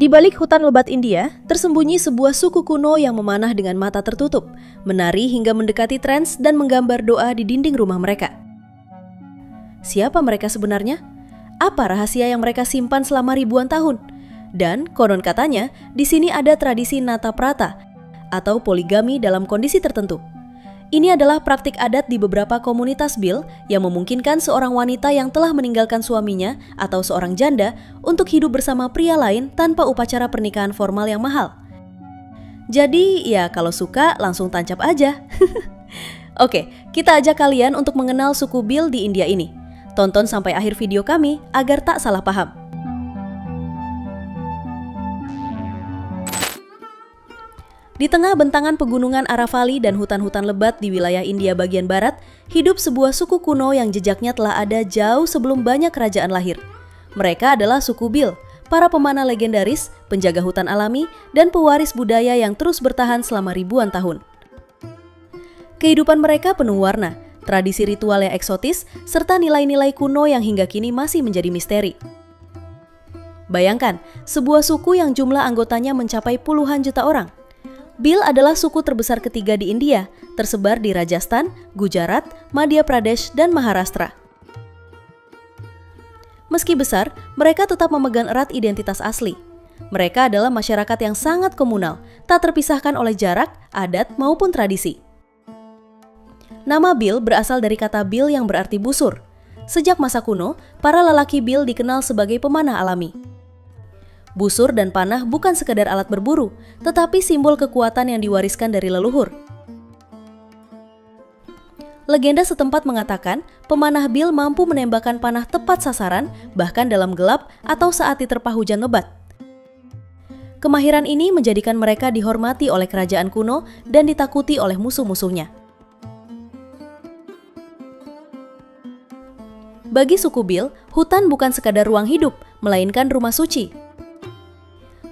Di balik hutan lebat India, tersembunyi sebuah suku kuno yang memanah dengan mata tertutup, menari hingga mendekati trans dan menggambar doa di dinding rumah mereka. Siapa mereka sebenarnya? Apa rahasia yang mereka simpan selama ribuan tahun? Dan konon katanya, di sini ada tradisi nata prata atau poligami dalam kondisi tertentu. Ini adalah praktik adat di beberapa komunitas Bhil yang memungkinkan seorang wanita yang telah meninggalkan suaminya atau seorang janda untuk hidup bersama pria lain tanpa upacara pernikahan formal yang mahal. Jadi ya kalau suka langsung tancap aja. Oke, kita ajak kalian untuk mengenal suku Bhil di India ini. Tonton sampai akhir video kami agar tak salah paham. Di tengah bentangan pegunungan Aravali dan hutan-hutan lebat di wilayah India bagian barat, hidup sebuah suku kuno yang jejaknya telah ada jauh sebelum banyak kerajaan lahir. Mereka adalah suku Bhil, para pemanah legendaris, penjaga hutan alami, dan pewaris budaya yang terus bertahan selama ribuan tahun. Kehidupan mereka penuh warna, tradisi ritual yang eksotis, serta nilai-nilai kuno yang hingga kini masih menjadi misteri. Bayangkan, sebuah suku yang jumlah anggotanya mencapai puluhan juta orang. Bhil adalah suku terbesar ketiga di India, tersebar di Rajasthan, Gujarat, Madhya Pradesh, dan Maharashtra. Meski besar, mereka tetap memegang erat identitas asli. Mereka adalah masyarakat yang sangat komunal, tak terpisahkan oleh jarak, adat, maupun tradisi. Nama Bhil berasal dari kata Bil yang berarti busur. Sejak masa kuno, para lelaki Bhil dikenal sebagai pemanah alami. Busur dan panah bukan sekadar alat berburu, tetapi simbol kekuatan yang diwariskan dari leluhur. Legenda setempat mengatakan, pemanah Bhil mampu menembakkan panah tepat sasaran, bahkan dalam gelap atau saat diterpa hujan lebat. Kemahiran ini menjadikan mereka dihormati oleh kerajaan kuno dan ditakuti oleh musuh-musuhnya. Bagi suku Bhil, hutan bukan sekadar ruang hidup, melainkan rumah suci.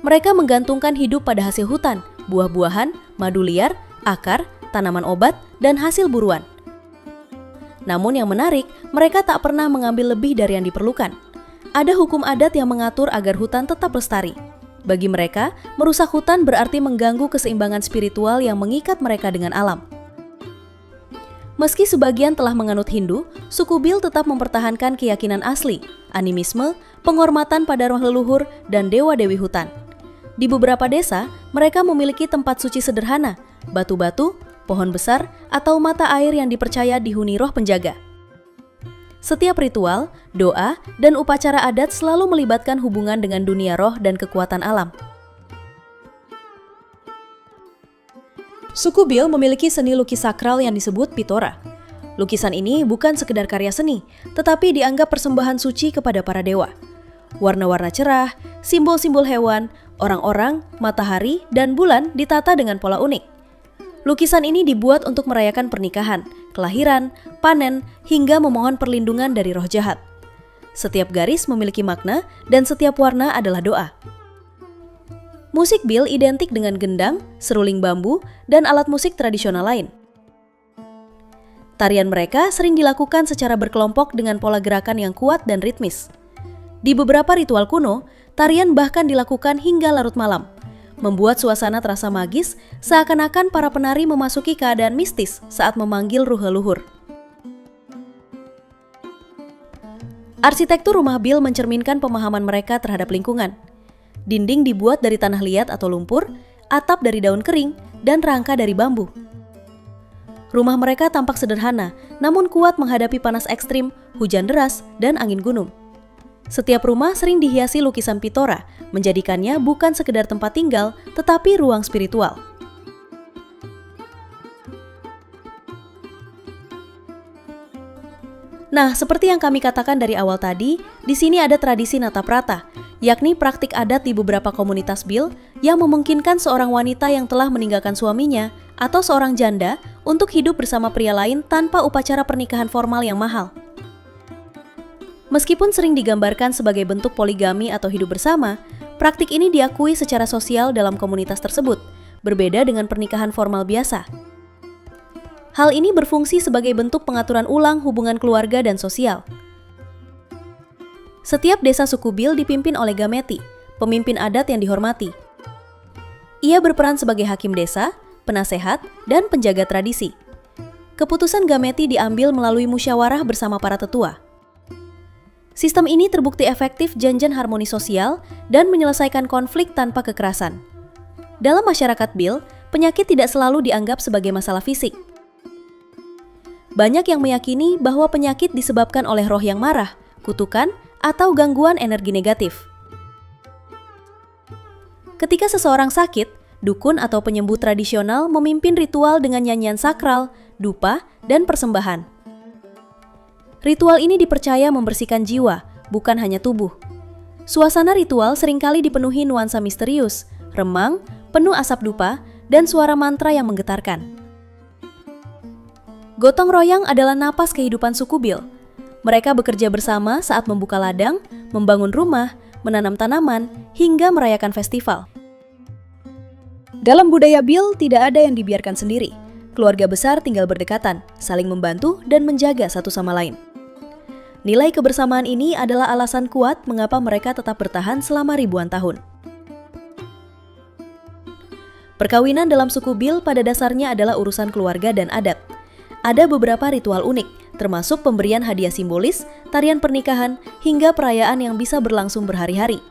Mereka menggantungkan hidup pada hasil hutan, buah-buahan, madu liar, akar, tanaman obat, dan hasil buruan. Namun yang menarik, mereka tak pernah mengambil lebih dari yang diperlukan. Ada hukum adat yang mengatur agar hutan tetap lestari. Bagi mereka, merusak hutan berarti mengganggu keseimbangan spiritual yang mengikat mereka dengan alam. Meski sebagian telah menganut Hindu, suku Bhil tetap mempertahankan keyakinan asli, animisme, penghormatan pada roh leluhur, dan dewa-dewi hutan. Di beberapa desa, mereka memiliki tempat suci sederhana, batu-batu, pohon besar, atau mata air yang dipercaya dihuni roh penjaga. Setiap ritual, doa, dan upacara adat selalu melibatkan hubungan dengan dunia roh dan kekuatan alam. Suku Bhil memiliki seni lukis sakral yang disebut Pitora. Lukisan ini bukan sekedar karya seni, tetapi dianggap persembahan suci kepada para dewa. Warna-warna cerah, simbol-simbol hewan, orang-orang, matahari, dan bulan ditata dengan pola unik. Lukisan ini dibuat untuk merayakan pernikahan, kelahiran, panen, hingga memohon perlindungan dari roh jahat. Setiap garis memiliki makna, dan setiap warna adalah doa. Musik Bhil identik dengan gendang, seruling bambu, dan alat musik tradisional lain. Tarian mereka sering dilakukan secara berkelompok dengan pola gerakan yang kuat dan ritmis. Di beberapa ritual kuno, tarian bahkan dilakukan hingga larut malam, membuat suasana terasa magis seakan-akan para penari memasuki keadaan mistis saat memanggil ruh leluhur. Arsitektur rumah Bhil mencerminkan pemahaman mereka terhadap lingkungan. Dinding dibuat dari tanah liat atau lumpur, atap dari daun kering, dan rangka dari bambu. Rumah mereka tampak sederhana, namun kuat menghadapi panas ekstrim, hujan deras, dan angin gunung. Setiap rumah sering dihiasi lukisan Pitora, menjadikannya bukan sekedar tempat tinggal, tetapi ruang spiritual. Nah, seperti yang kami katakan dari awal tadi, di sini ada tradisi nata prata, yakni praktik adat di beberapa komunitas Bhil yang memungkinkan seorang wanita yang telah meninggalkan suaminya atau seorang janda untuk hidup bersama pria lain tanpa upacara pernikahan formal yang mahal. Meskipun sering digambarkan sebagai bentuk poligami atau hidup bersama, praktik ini diakui secara sosial dalam komunitas tersebut, berbeda dengan pernikahan formal biasa. Hal ini berfungsi sebagai bentuk pengaturan ulang hubungan keluarga dan sosial. Setiap desa suku Bhil dipimpin oleh Gameti, pemimpin adat yang dihormati. Ia berperan sebagai hakim desa, penasehat, dan penjaga tradisi. Keputusan Gameti diambil melalui musyawarah bersama para tetua. Sistem ini terbukti efektif janjian harmoni sosial dan menyelesaikan konflik tanpa kekerasan. Dalam masyarakat Bil, penyakit tidak selalu dianggap sebagai masalah fisik. Banyak yang meyakini bahwa penyakit disebabkan oleh roh yang marah, kutukan, atau gangguan energi negatif. Ketika seseorang sakit, dukun atau penyembuh tradisional memimpin ritual dengan nyanyian sakral, dupa, dan persembahan. Ritual ini dipercaya membersihkan jiwa, bukan hanya tubuh. Suasana ritual seringkali dipenuhi nuansa misterius, remang, penuh asap dupa, dan suara mantra yang menggetarkan. Gotong royong adalah napas kehidupan suku Bil. Mereka bekerja bersama saat membuka ladang, membangun rumah, menanam tanaman, hingga merayakan festival. Dalam budaya Bil, tidak ada yang dibiarkan sendiri. Keluarga besar tinggal berdekatan, saling membantu dan menjaga satu sama lain. Nilai kebersamaan ini adalah alasan kuat mengapa mereka tetap bertahan selama ribuan tahun. Perkawinan dalam suku Bil pada dasarnya adalah urusan keluarga dan adat. Ada beberapa ritual unik, termasuk pemberian hadiah simbolis, tarian pernikahan, hingga perayaan yang bisa berlangsung berhari-hari.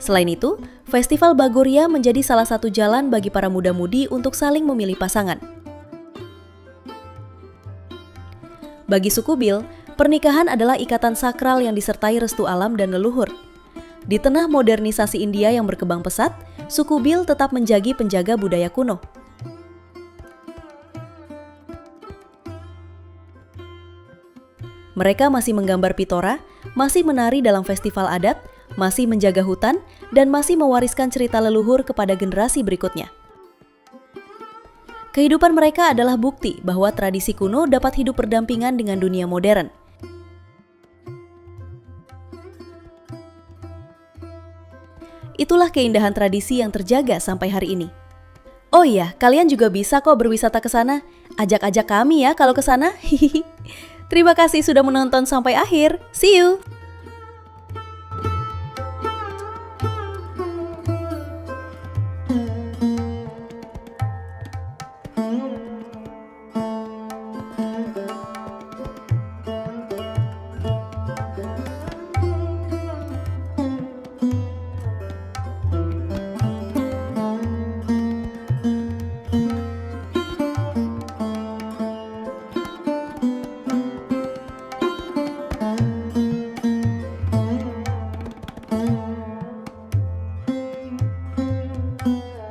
Selain itu, Festival Bagoria menjadi salah satu jalan bagi para muda-mudi untuk saling memilih pasangan. Bagi suku Bil, pernikahan adalah ikatan sakral yang disertai restu alam dan leluhur. Di tengah modernisasi India yang berkembang pesat, suku Bil tetap menjadi penjaga budaya kuno. Mereka masih menggambar pitora, masih menari dalam festival adat, masih menjaga hutan, dan masih mewariskan cerita leluhur kepada generasi berikutnya. Kehidupan mereka adalah bukti bahwa tradisi kuno dapat hidup berdampingan dengan dunia modern. Itulah keindahan tradisi yang terjaga sampai hari ini. Oh iya, kalian juga bisa kok berwisata ke sana. Ajak-ajak kami ya kalau ke sana. Terima kasih sudah menonton sampai akhir. See you!